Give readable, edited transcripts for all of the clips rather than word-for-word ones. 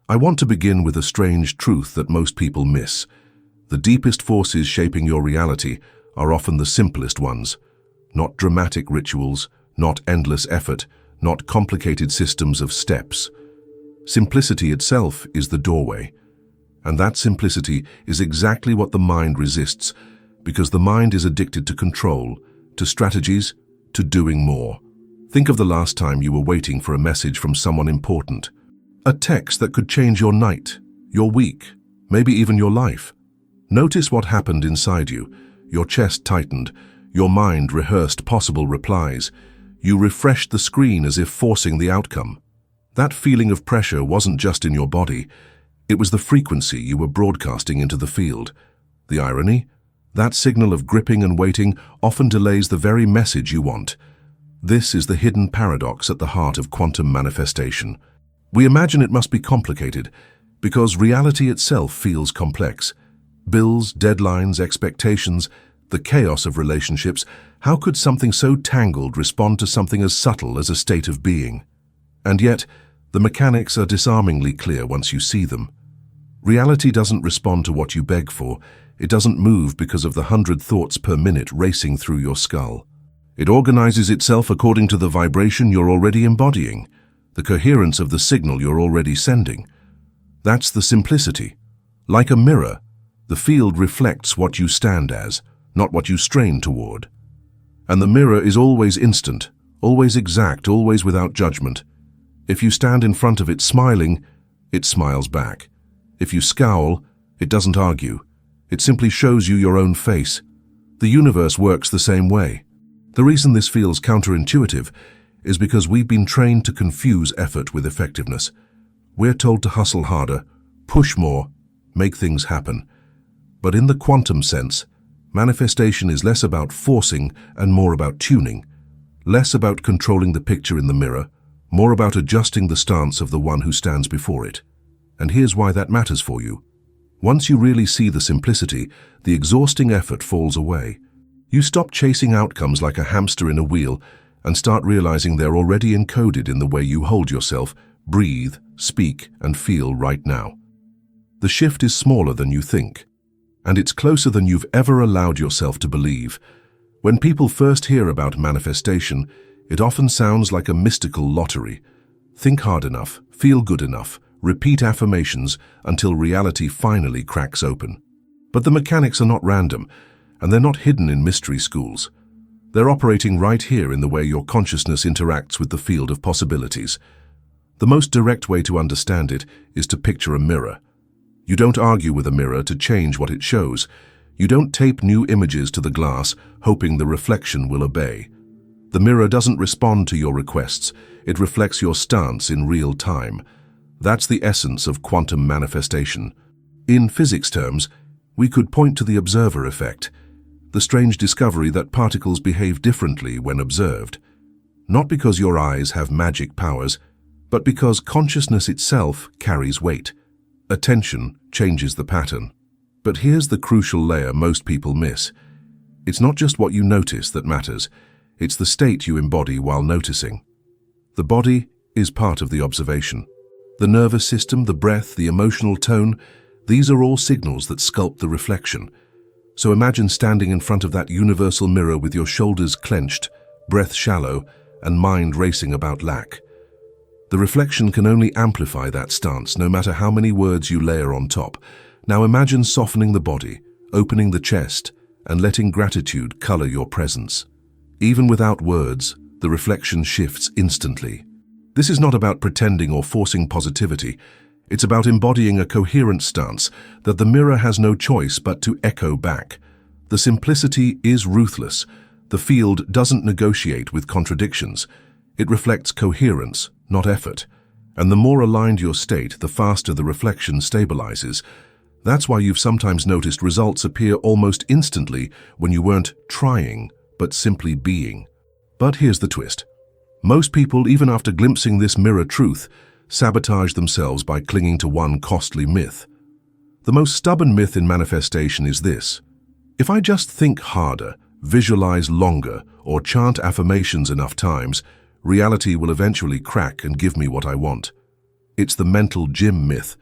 I want to begin with a strange truth that most people miss. The deepest forces shaping your reality are often the simplest ones. Not dramatic rituals, not endless effort, not complicated systems of steps. Simplicity itself is the doorway. And that simplicity is exactly what the mind resists, because the mind is addicted to control, to strategies, to doing more. Think of the last time you were waiting for a message from someone important. A text that could change your night, your week, maybe even your life. Notice what happened inside you. Your chest tightened, your mind rehearsed possible replies. You refreshed the screen as if forcing the outcome. That feeling of pressure wasn't just in your body, it was the frequency you were broadcasting into the field. The irony? That signal of gripping and waiting often delays the very message you want. This is the hidden paradox at the heart of quantum manifestation. We imagine it must be complicated, because reality itself feels complex. Bills, deadlines, expectations, the chaos of relationships. How could something so tangled respond to something as subtle as a state of being? And yet, the mechanics are disarmingly clear once you see them. Reality doesn't respond to what you beg for. It doesn't move because of the 100 thoughts per minute racing through your skull. It organizes itself according to the vibration you're already embodying, the coherence of the signal you're already sending. That's the simplicity. Like a mirror, the field reflects what you stand as, not what you strain toward. And the mirror is always instant, always exact, always without judgment. If you stand in front of it smiling, it smiles back. If you scowl, it doesn't argue. It simply shows you your own face. The universe works the same way. The reason this feels counterintuitive is because we've been trained to confuse effort with effectiveness. We're told to hustle harder, push more, make things happen. But in the quantum sense, manifestation is less about forcing and more about tuning, less about controlling the picture in the mirror, more about adjusting the stance of the one who stands before it. And here's why that matters for you. Once you really see the simplicity, the exhausting effort falls away. You stop chasing outcomes like a hamster in a wheel and start realizing they're already encoded in the way you hold yourself, breathe, speak, and feel right now. The shift is smaller than you think, and it's closer than you've ever allowed yourself to believe. When people first hear about manifestation, it often sounds like a mystical lottery. Think hard enough, feel good enough, repeat affirmations until reality finally cracks open. But the mechanics are not random, and they're not hidden in mystery schools. They're operating right here in the way your consciousness interacts with the field of possibilities. The most direct way to understand it is to picture a mirror. You don't argue with a mirror to change what it shows. You don't tape new images to the glass, hoping the reflection will obey. The mirror doesn't respond to your requests. It reflects your stance in real time. That's the essence of quantum manifestation. In physics terms, we could point to the observer effect, the strange discovery that particles behave differently when observed. Not because your eyes have magic powers, but because consciousness itself carries weight. Attention changes the pattern. But here's the crucial layer most people miss. It's not just what you notice that matters, it's the state you embody while noticing. The body is part of the observation. The nervous system, the breath, the emotional tone, these are all signals that sculpt the reflection. So imagine standing in front of that universal mirror with your shoulders clenched, breath shallow, and mind racing about lack. The reflection can only amplify that stance, no matter how many words you layer on top. Now imagine softening the body, opening the chest, and letting gratitude color your presence. Even without words, the reflection shifts instantly. This is not about pretending or forcing positivity. It's about embodying a coherent stance that the mirror has no choice but to echo back. The simplicity is ruthless. The field doesn't negotiate with contradictions. It reflects coherence, not effort. And the more aligned your state, the faster the reflection stabilizes. That's why you've sometimes noticed results appear almost instantly when you weren't trying, but simply being. But here's the twist. Most people, even after glimpsing this mirror truth, sabotage themselves by clinging to one costly myth. The most stubborn myth in manifestation is this: if I just think harder, visualize longer, or chant affirmations enough times, reality will eventually crack and give me what I want. It's the mental gym myth,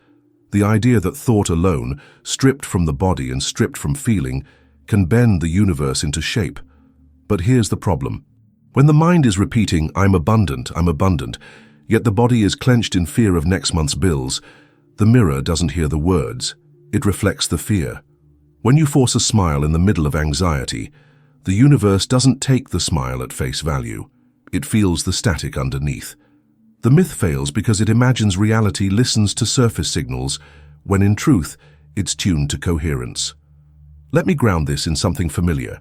the idea that thought alone, stripped from the body and stripped from feeling, can bend the universe into shape. But here's the problem. When the mind is repeating, I'm abundant, yet the body is clenched in fear of next month's bills, the mirror doesn't hear the words. It reflects the fear. When you force a smile in the middle of anxiety, the universe doesn't take the smile at face value. It feels the static underneath. The myth fails because it imagines reality listens to surface signals, when in truth, it's tuned to coherence. Let me ground this in something familiar.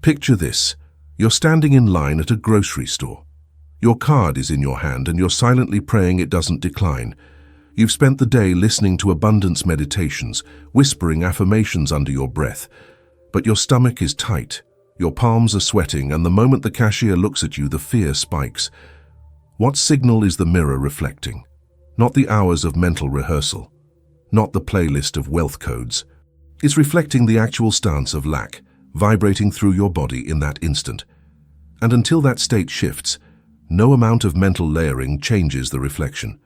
Picture this. You're standing in line at a grocery store. Your card is in your hand and you're silently praying it doesn't decline. You've spent the day listening to abundance meditations, whispering affirmations under your breath. But your stomach is tight, your palms are sweating, and the moment the cashier looks at you, the fear spikes. What signal is the mirror reflecting? Not the hours of mental rehearsal, not the playlist of wealth codes. It's reflecting the actual stance of lack, vibrating through your body in that instant. And until that state shifts, no amount of mental layering changes the reflection.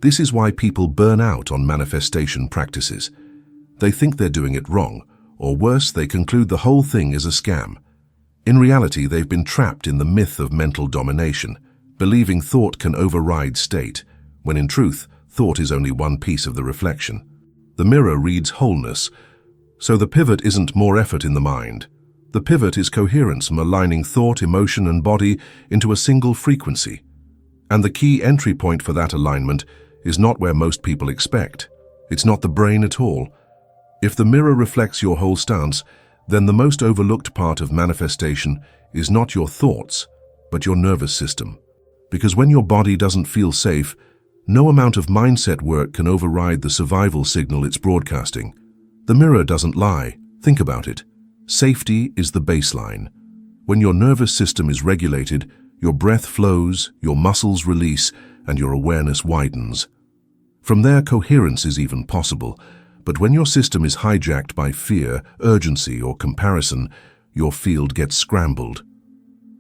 This is why people burn out on manifestation practices. They think they're doing it wrong, or worse, they conclude the whole thing is a scam. In reality, they've been trapped in the myth of mental domination, believing thought can override state, when in truth, thought is only one piece of the reflection. The mirror reads wholeness, so the pivot isn't more effort in the mind. The pivot is coherence, aligning thought, emotion, and body into a single frequency. And the key entry point for that alignment is not where most people expect. It's not the brain at all. If the mirror reflects your whole stance, then the most overlooked part of manifestation is not your thoughts, but your nervous system. Because when your body doesn't feel safe, no amount of mindset work can override the survival signal it's broadcasting. The mirror doesn't lie. Think about it. Safety is the baseline. When your nervous system is regulated, your breath flows, your muscles release, and your awareness widens. From there, coherence is even possible. But when your system is hijacked by fear, urgency, or comparison, your field gets scrambled.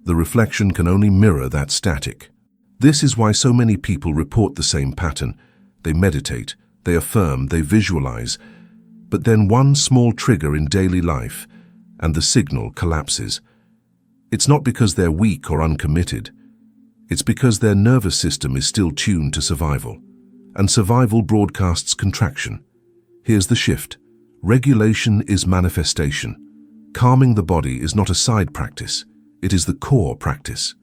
The reflection can only mirror that static. This is why so many people report the same pattern. They meditate, they affirm, they visualize, but then one small trigger in daily life, and the signal collapses. It's not because they're weak or uncommitted. It's because their nervous system is still tuned to survival, and survival broadcasts contraction. Here's the shift. Regulation is manifestation. Calming the body is not a side practice. It is the core practice.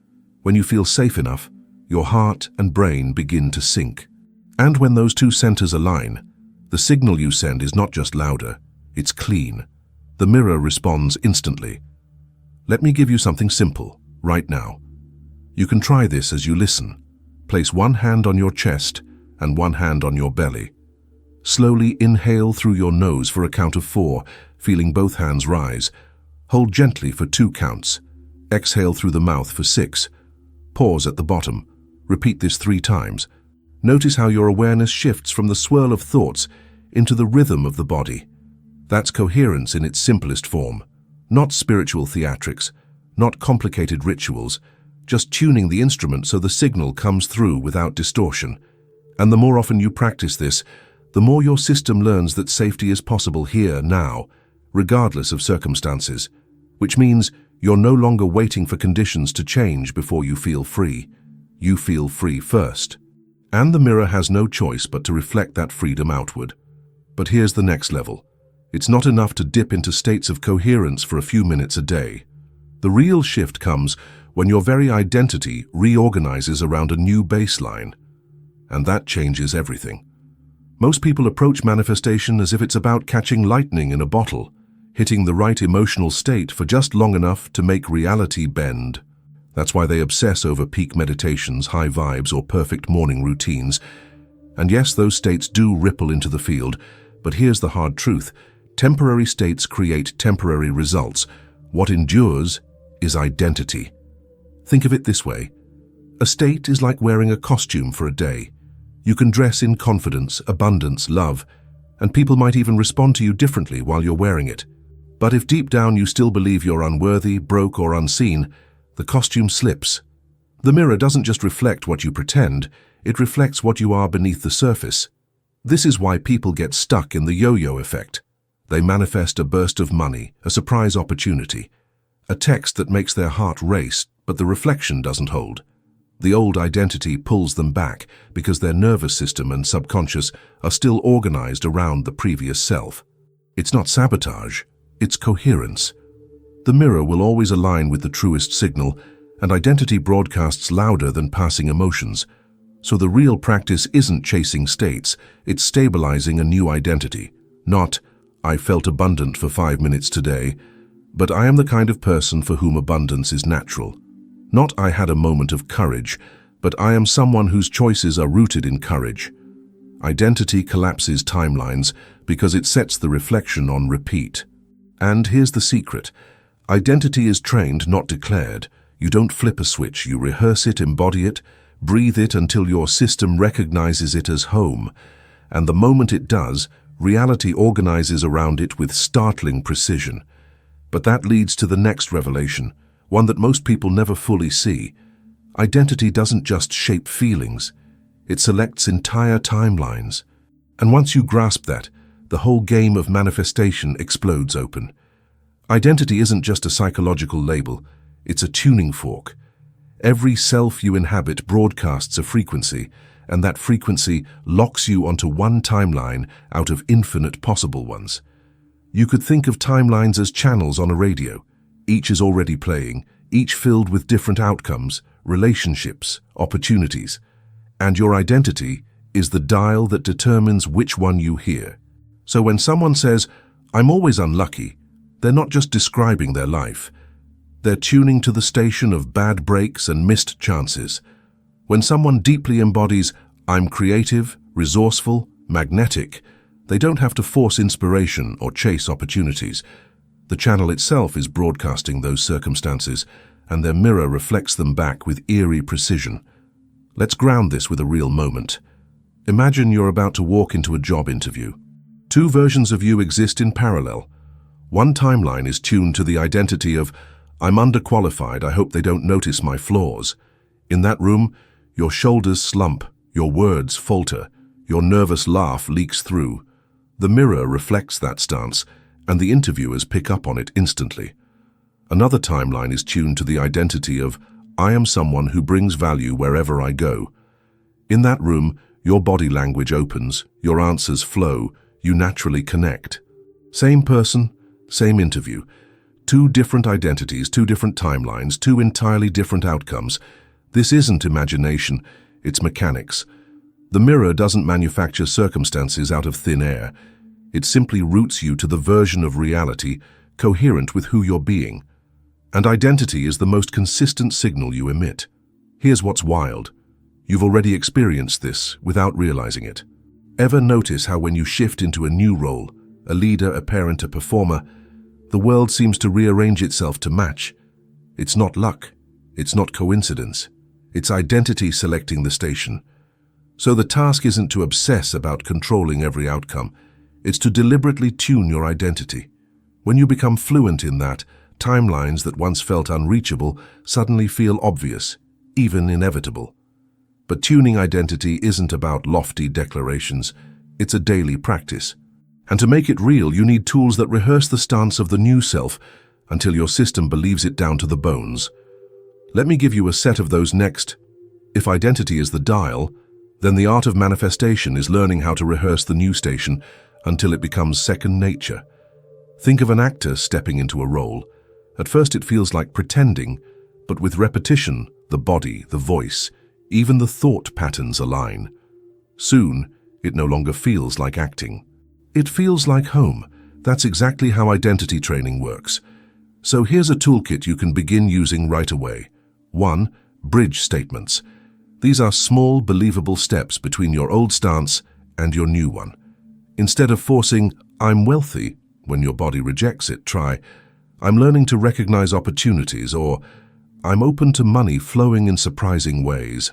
When you feel safe enough, your heart and brain begin to sync. And when those two centers align, the signal you send is not just louder, it's clean. The mirror responds instantly. Let me give you something simple, right now. You can try this as you listen. Place one hand on your chest and one hand on your belly. Slowly inhale through your nose for a count of 4, feeling both hands rise. Hold gently for 2 counts. Exhale through the mouth for 6. Pause at the bottom. Repeat this 3 times. Notice how your awareness shifts from the swirl of thoughts into the rhythm of the body. That's coherence in its simplest form. Not spiritual theatrics, not complicated rituals, just tuning the instrument so the signal comes through without distortion. And the more often you practice this, the more your system learns that safety is possible here, now, regardless of circumstances, which means you're no longer waiting for conditions to change before you feel free. You feel free first. And the mirror has no choice but to reflect that freedom outward. But here's the next level. It's not enough to dip into states of coherence for a few minutes a day. The real shift comes when your very identity reorganizes around a new baseline. And that changes everything. Most people approach manifestation as if it's about catching lightning in a bottle, hitting the right emotional state for just long enough to make reality bend. That's why they obsess over peak meditations, high vibes, or perfect morning routines. And yes, those states do ripple into the field, but here's the hard truth. Temporary states create temporary results. What endures is identity. Think of it this way. A state is like wearing a costume for a day. You can dress in confidence, abundance, love, and people might even respond to you differently while you're wearing it. But if deep down you still believe you're unworthy, broke, or unseen, the costume slips. The mirror doesn't just reflect what you pretend, It reflects what you are beneath the surface. This is why people get stuck in the yo-yo effect. They manifest a burst of money, a surprise opportunity, a text that makes their heart race, but the reflection doesn't hold. The old identity pulls them back because their nervous system and subconscious are still organized around the previous self. It's not sabotage, it's coherence. The mirror will always align with the truest signal, and identity broadcasts louder than passing emotions. So the real practice isn't chasing states, it's stabilizing a new identity. Not, I felt abundant for 5 minutes today, but I am the kind of person for whom abundance is natural. Not, I had a moment of courage, but I am someone whose choices are rooted in courage. Identity collapses timelines because it sets the reflection on repeat. And here's the secret. Identity is trained, not declared. You don't flip a switch, you rehearse it, embody it, breathe it until your system recognizes it as home. And the moment it does, reality organizes around it with startling precision. But that leads to the next revelation, one that most people never fully see. Identity doesn't just shape feelings, it selects entire timelines. And once you grasp that, the whole game of manifestation explodes open. Identity isn't just a psychological label, it's a tuning fork. Every self you inhabit broadcasts a frequency, and that frequency locks you onto one timeline out of infinite possible ones. You could think of timelines as channels on a radio. Each is already playing, each filled with different outcomes, relationships, opportunities. And your identity is the dial that determines which one you hear. So when someone says, "I'm always unlucky," they're not just describing their life. They're tuning to the station of bad breaks and missed chances. When someone deeply embodies, "I'm creative, resourceful, magnetic," they don't have to force inspiration or chase opportunities. The channel itself is broadcasting those circumstances, and their mirror reflects them back with eerie precision. Let's ground this with a real moment. Imagine you're about to walk into a job interview. Two versions of you exist in parallel. One timeline is tuned to the identity of, "I'm underqualified, I hope they don't notice my flaws." In that room, your shoulders slump, your words falter, your nervous laugh leaks through. The mirror reflects that stance, and the interviewers pick up on it instantly. Another timeline is tuned to the identity of, "I am someone who brings value wherever I go." In that room, your body language opens, your answers flow, you naturally connect. Same person, same interview. Two different identities, two different timelines, two entirely different outcomes. This isn't imagination, it's mechanics. The mirror doesn't manufacture circumstances out of thin air. It simply routes you to the version of reality coherent with who you're being. And identity is the most consistent signal you emit. Here's what's wild. You've already experienced this without realizing it. Ever notice how when you shift into a new role, a leader, a parent, a performer, the world seems to rearrange itself to match? It's not luck. It's not coincidence. It's identity selecting the station. So the task isn't to obsess about controlling every outcome. It's to deliberately tune your identity. When you become fluent in that, timelines that once felt unreachable suddenly feel obvious, even inevitable. But tuning identity isn't about lofty declarations. It's a daily practice. And to make it real, you need tools that rehearse the stance of the new self until your system believes it down to the bones. Let me give you a set of those next. If identity is the dial, then the art of manifestation is learning how to rehearse the new station until it becomes second nature. Think of an actor stepping into a role. At first it feels like pretending, but with repetition, the body, the voice, even the thought patterns align. Soon, it no longer feels like acting. It feels like home. That's exactly how identity training works. So here's a toolkit you can begin using right away. 1. Bridge statements. These are small, believable steps between your old stance and your new one. Instead of forcing, "I'm wealthy," when your body rejects it, try, "I'm learning to recognize opportunities," or "I'm open to money flowing in surprising ways."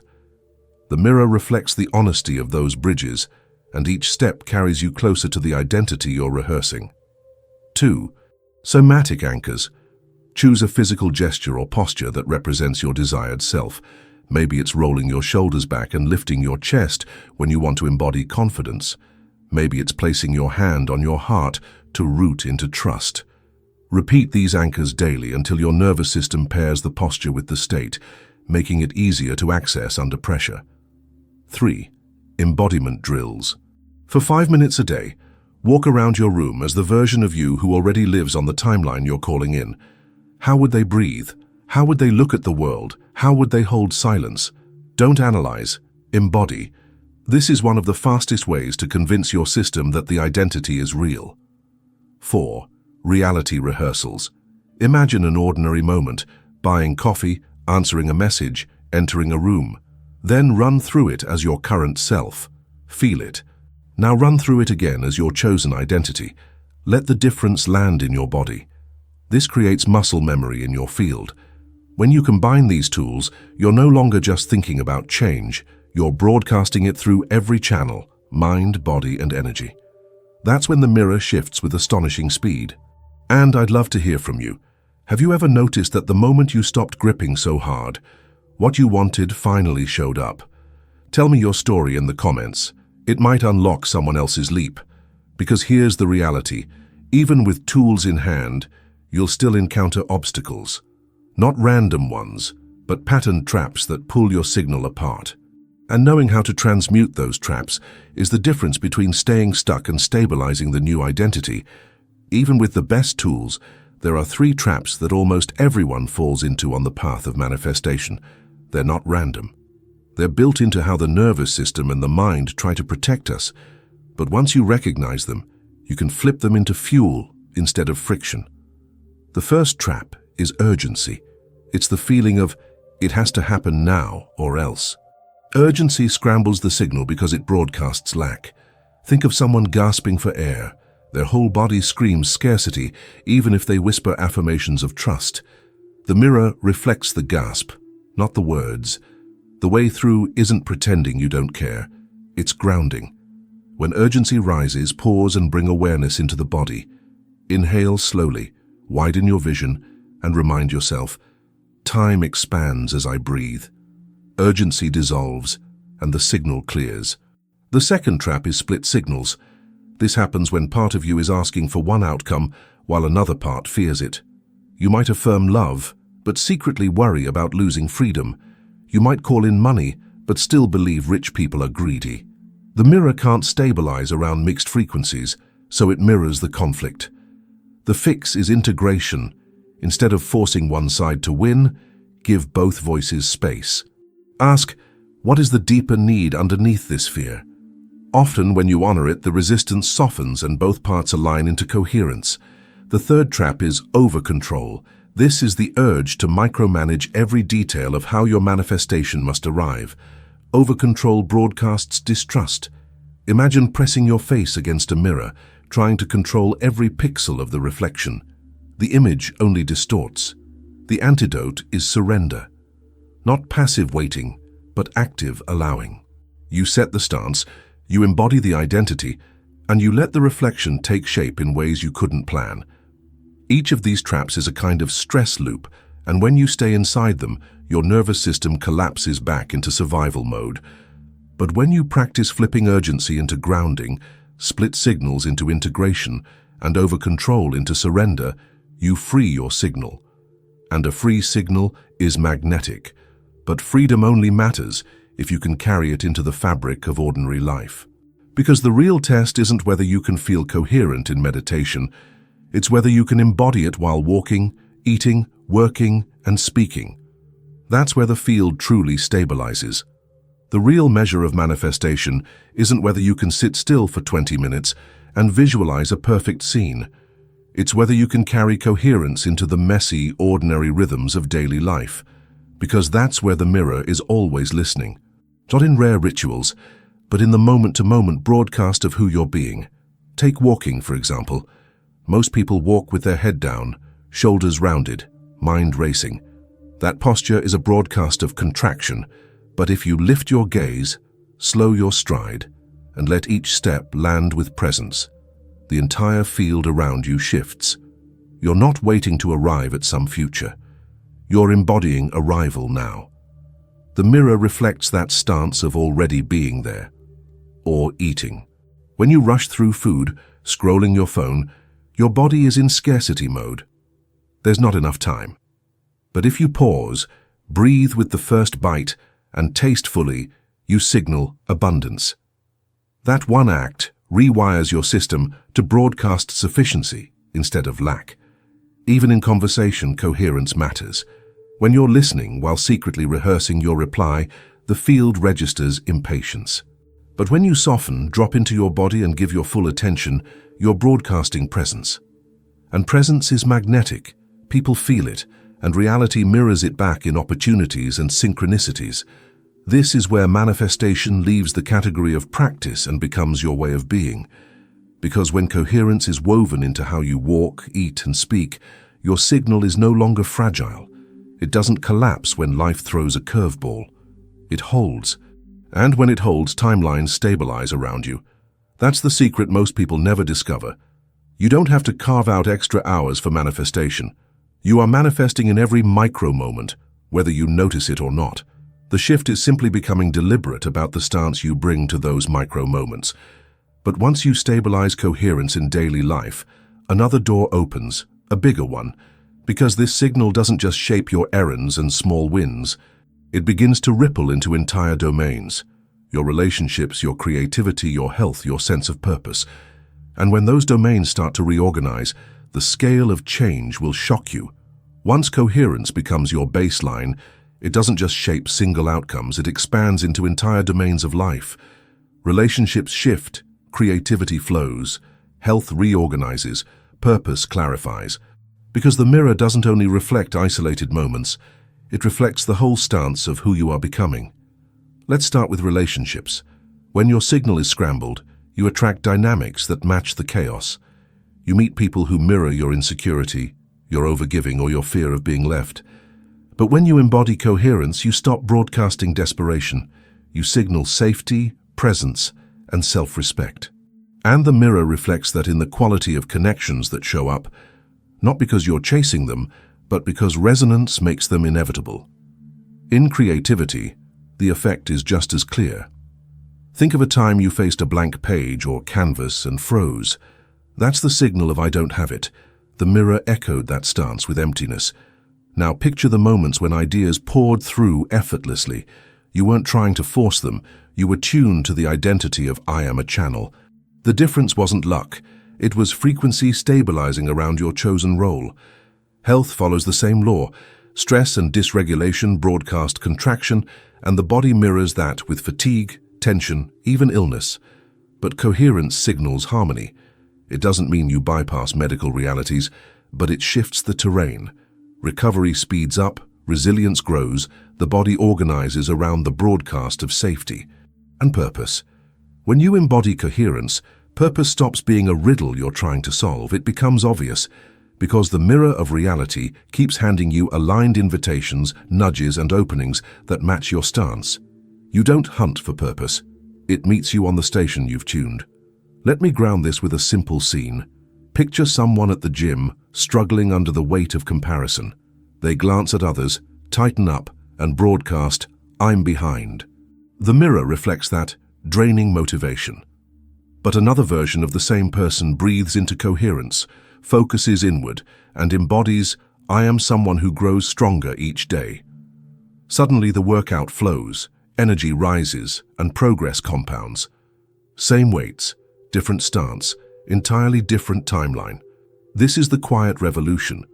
The mirror reflects the honesty of those bridges, and each step carries you closer to the identity you're rehearsing. 2. Somatic anchors. Choose a physical gesture or posture that represents your desired self. Maybe it's rolling your shoulders back and lifting your chest when you want to embody confidence. Maybe it's placing your hand on your heart to root into trust. Repeat these anchors daily until your nervous system pairs the posture with the state, making it easier to access under pressure. 3. Embodiment drills. For 5 minutes a day, walk around your room as the version of you who already lives on the timeline you're calling in. How would they breathe? How would they look at the world? How would they hold silence? Don't analyze, embody. This is one of the fastest ways to convince your system that the identity is real. 4. Reality rehearsals. Imagine an ordinary moment, buying coffee, answering a message, entering a room. Then run through it as your current self. Feel it. Now run through it again as your chosen identity. Let the difference land in your body. This creates muscle memory in your field. When you combine these tools, you're no longer just thinking about change, you're broadcasting it through every channel, mind, body, and energy. That's when the mirror shifts with astonishing speed. And I'd love to hear from you. Have you ever noticed that the moment you stopped gripping so hard, what you wanted finally showed up? Tell me your story in the comments. It might unlock someone else's leap. Because here's the reality. Even with tools in hand, you'll still encounter obstacles. Not random ones, but patterned traps that pull your signal apart. And knowing how to transmute those traps is the difference between staying stuck and stabilizing the new identity. Even with the best tools, there are 3 traps that almost everyone falls into on the path of manifestation. They're not random. They're built into how the nervous system and the mind try to protect us. But once you recognize them, you can flip them into fuel instead of friction. The first trap is urgency. It's the feeling of, it has to happen now or else. Urgency scrambles the signal because it broadcasts lack. Think of someone gasping for air. Their whole body screams scarcity, even if they whisper affirmations of trust. The mirror reflects the gasp, not the words. The way through isn't pretending you don't care. It's grounding. When urgency rises, pause and bring awareness into the body. Inhale slowly, widen your vision, and remind yourself, time expands as I breathe. Urgency dissolves, and the signal clears. The second trap is split signals. This happens when part of you is asking for one outcome, while another part fears it. You might affirm love, but secretly worry about losing freedom. You might call in money, but still believe rich people are greedy. The mirror can't stabilize around mixed frequencies, so it mirrors the conflict. The fix is integration. Instead of forcing one side to win, give both voices space. Ask, what is the deeper need underneath this fear? Often, when you honor it, the resistance softens and both parts align into coherence. The third trap is over-control. This is the urge to micromanage every detail of how your manifestation must arrive. Over-control broadcasts distrust. Imagine pressing your face against a mirror, trying to control every pixel of the reflection. The image only distorts. The antidote is surrender. Not passive waiting, but active allowing. You set the stance, you embody the identity, and you let the reflection take shape in ways you couldn't plan. Each of these traps is a kind of stress loop, and when you stay inside them, your nervous system collapses back into survival mode. But when you practice flipping urgency into grounding, split signals into integration, and over-control into surrender, you free your signal. And a free signal is magnetic. But freedom only matters if you can carry it into the fabric of ordinary life. Because the real test isn't whether you can feel coherent in meditation, it's whether you can embody it while walking, eating, working, and speaking. That's where the field truly stabilizes. The real measure of manifestation isn't whether you can sit still for 20 minutes and visualize a perfect scene. It's whether you can carry coherence into the messy, ordinary rhythms of daily life. Because that's where the mirror is always listening. Not in rare rituals, but in the moment-to-moment broadcast of who you're being. Take walking, for example. Most people walk with their head down, shoulders rounded, mind racing. That posture is a broadcast of contraction, but if you lift your gaze, slow your stride, and let each step land with presence, the entire field around you shifts. You're not waiting to arrive at some future. You're embodying arrival now. The mirror reflects that stance of already being there. Or eating. When you rush through food, scrolling your phone, your body is in scarcity mode. There's not enough time. But if you pause, breathe with the first bite, and taste fully, you signal abundance. That one act rewires your system to broadcast sufficiency instead of lack. Even in conversation, coherence matters. When you're listening while secretly rehearsing your reply, the field registers impatience. But when you soften, drop into your body and give your full attention, you're broadcasting presence. And presence is magnetic. People feel it, and reality mirrors it back in opportunities and synchronicities. This is where manifestation leaves the category of practice and becomes your way of being. Because when coherence is woven into how you walk, eat, and speak, your signal is no longer fragile. It doesn't collapse when life throws a curveball. It holds. And when it holds, timelines stabilize around you. That's the secret most people never discover. You don't have to carve out extra hours for manifestation. You are manifesting in every micro moment, whether you notice it or not. The shift is simply becoming deliberate about the stance you bring to those micro moments. But once you stabilize coherence in daily life, another door opens, a bigger one, because this signal doesn't just shape your errands and small wins. It begins to ripple into entire domains, your relationships, your creativity, your health, your sense of purpose. And when those domains start to reorganize, the scale of change will shock you. Once coherence becomes your baseline, it doesn't just shape single outcomes, it expands into entire domains of life. Relationships shift, creativity flows, health reorganizes, purpose clarifies. Because the mirror doesn't only reflect isolated moments, it reflects the whole stance of who you are becoming. Let's start with relationships. When your signal is scrambled, you attract dynamics that match the chaos. You meet people who mirror your insecurity, your overgiving, or your fear of being left. But when you embody coherence, you stop broadcasting desperation. You signal safety, presence, and self-respect. And the mirror reflects that in the quality of connections that show up, not because you're chasing them, but because resonance makes them inevitable. In creativity, the effect is just as clear. Think of a time you faced a blank page or canvas and froze. That's the signal of I don't have it. The mirror echoed that stance with emptiness. Now picture the moments when ideas poured through effortlessly. You weren't trying to force them. You were tuned to the identity of I am a channel. The difference wasn't luck. It was frequency stabilizing around your chosen role. Health follows the same law. Stress and dysregulation broadcast contraction, and the body mirrors that with fatigue, tension, even illness. But coherence signals harmony. It doesn't mean you bypass medical realities, but it shifts the terrain. Recovery speeds up, resilience grows, the body organizes around the broadcast of safety. And purpose. When you embody coherence, purpose stops being a riddle you're trying to solve. It becomes obvious, because the mirror of reality keeps handing you aligned invitations, nudges, and openings that match your stance. You don't hunt for purpose. It meets you on the station you've tuned. Let me ground this with a simple scene. Picture someone at the gym, struggling under the weight of comparison. They glance at others, tighten up, and broadcast, I'm behind. The mirror reflects that, draining motivation. But another version of the same person breathes into coherence, focuses inward, and embodies, I am someone who grows stronger each day. Suddenly the workout flows, energy rises, and progress compounds. Same weights, different stance, entirely different timeline. This is the quiet revolution.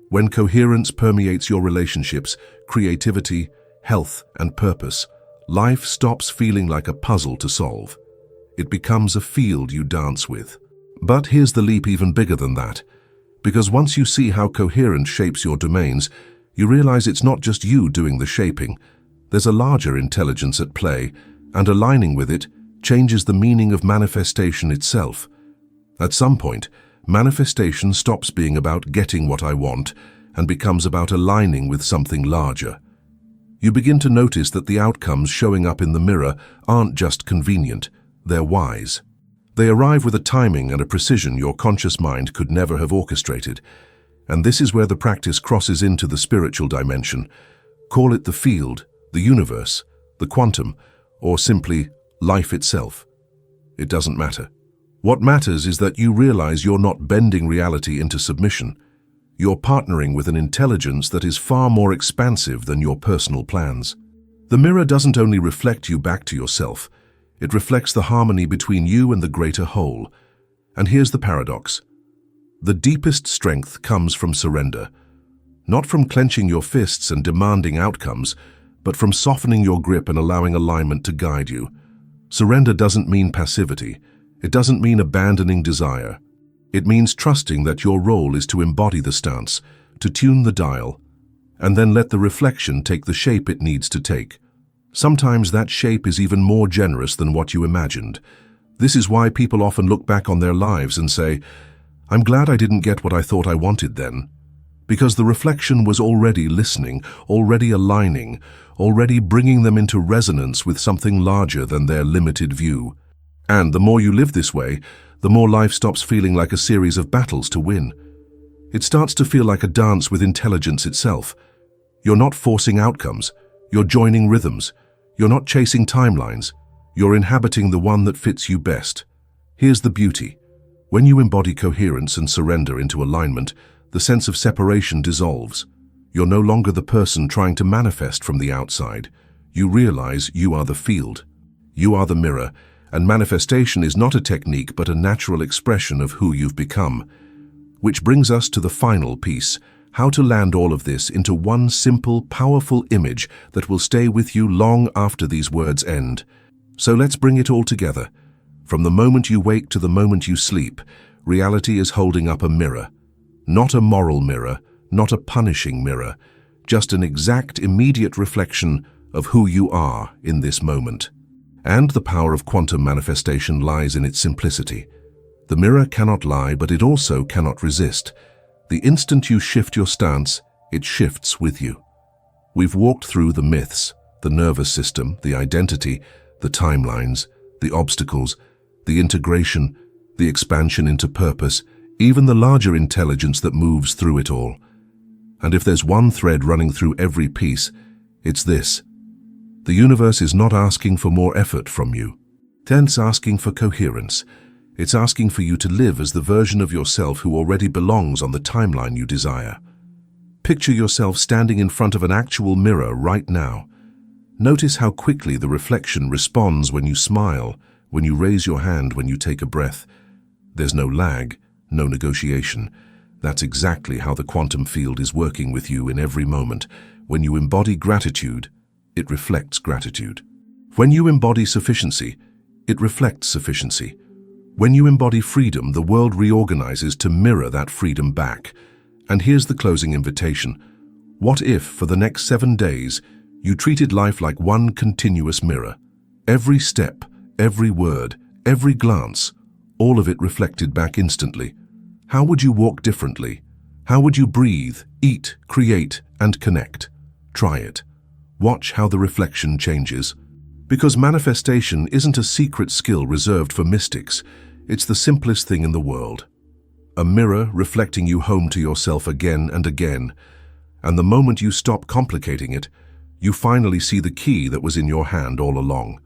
When coherence permeates your relationships, creativity, health, and purpose, life stops feeling like a puzzle to solve. It becomes a field you dance with. But here's the leap even bigger than that. Because once you see how coherence shapes your domains, you realize it's not just you doing the shaping. There's a larger intelligence at play, and aligning with it changes the meaning of manifestation itself. At some point, manifestation stops being about getting what I want and becomes about aligning with something larger. You begin to notice that the outcomes showing up in the mirror aren't just convenient, they're wise. They arrive with a timing and a precision your conscious mind could never have orchestrated. And this is where the practice crosses into the spiritual dimension. Call it the field, the universe, the quantum, or simply life itself. It doesn't matter. What matters is that you realize you're not bending reality into submission. You're partnering with an intelligence that is far more expansive than your personal plans. The mirror doesn't only reflect you back to yourself, it reflects the harmony between you and the greater whole. And here's the paradox. The deepest strength comes from surrender, not from clenching your fists and demanding outcomes, but from softening your grip and allowing alignment to guide you. Surrender doesn't mean passivity. It doesn't mean abandoning desire. It means trusting that your role is to embody the stance, to tune the dial, and then let the reflection take the shape it needs to take. Sometimes that shape is even more generous than what you imagined. This is why people often look back on their lives and say, "I'm glad I didn't get what I thought I wanted then." Because the reflection was already listening, already aligning, already bringing them into resonance with something larger than their limited view. And the more you live this way, the more life stops feeling like a series of battles to win. It starts to feel like a dance with intelligence itself. You're not forcing outcomes. You're joining rhythms. You're not chasing timelines. You're inhabiting the one that fits you best. Here's the beauty. When you embody coherence and surrender into alignment, the sense of separation dissolves. You're no longer the person trying to manifest from the outside. You realize you are the field. You are the mirror, and manifestation is not a technique but a natural expression of who you've become. Which brings us to the final piece, how to land all of this into one simple, powerful image that will stay with you long after these words end. So let's bring it all together. From the moment you wake to the moment you sleep, reality is holding up a mirror. Not a moral mirror, not a punishing mirror, just an exact, immediate reflection of who you are in this moment. And the power of quantum manifestation lies in its simplicity. The mirror cannot lie, but it also cannot resist. The instant you shift your stance, it shifts with you. We've walked through the myths, the nervous system, the identity, the timelines, the obstacles, the integration, the expansion into purpose, even the larger intelligence that moves through it all. And if there's one thread running through every piece, it's this. The universe is not asking for more effort from you. It's asking for coherence. It's asking for you to live as the version of yourself who already belongs on the timeline you desire. Picture yourself standing in front of an actual mirror right now. Notice how quickly the reflection responds when you smile, when you raise your hand, when you take a breath. There's no lag, no negotiation. That's exactly how the quantum field is working with you in every moment. When you embody gratitude, it reflects gratitude. When you embody sufficiency, it reflects sufficiency. When you embody freedom, the world reorganizes to mirror that freedom back. And here's the closing invitation. What if, for the next 7 days, you treated life like one continuous mirror? Every step, every word, every glance, all of it reflected back instantly. How would you walk differently? How would you breathe, eat, create, and connect? Try it. Watch how the reflection changes. Because manifestation isn't a secret skill reserved for mystics. It's the simplest thing in the world. A mirror reflecting you home to yourself again and again. And the moment you stop complicating it, you finally see the key that was in your hand all along.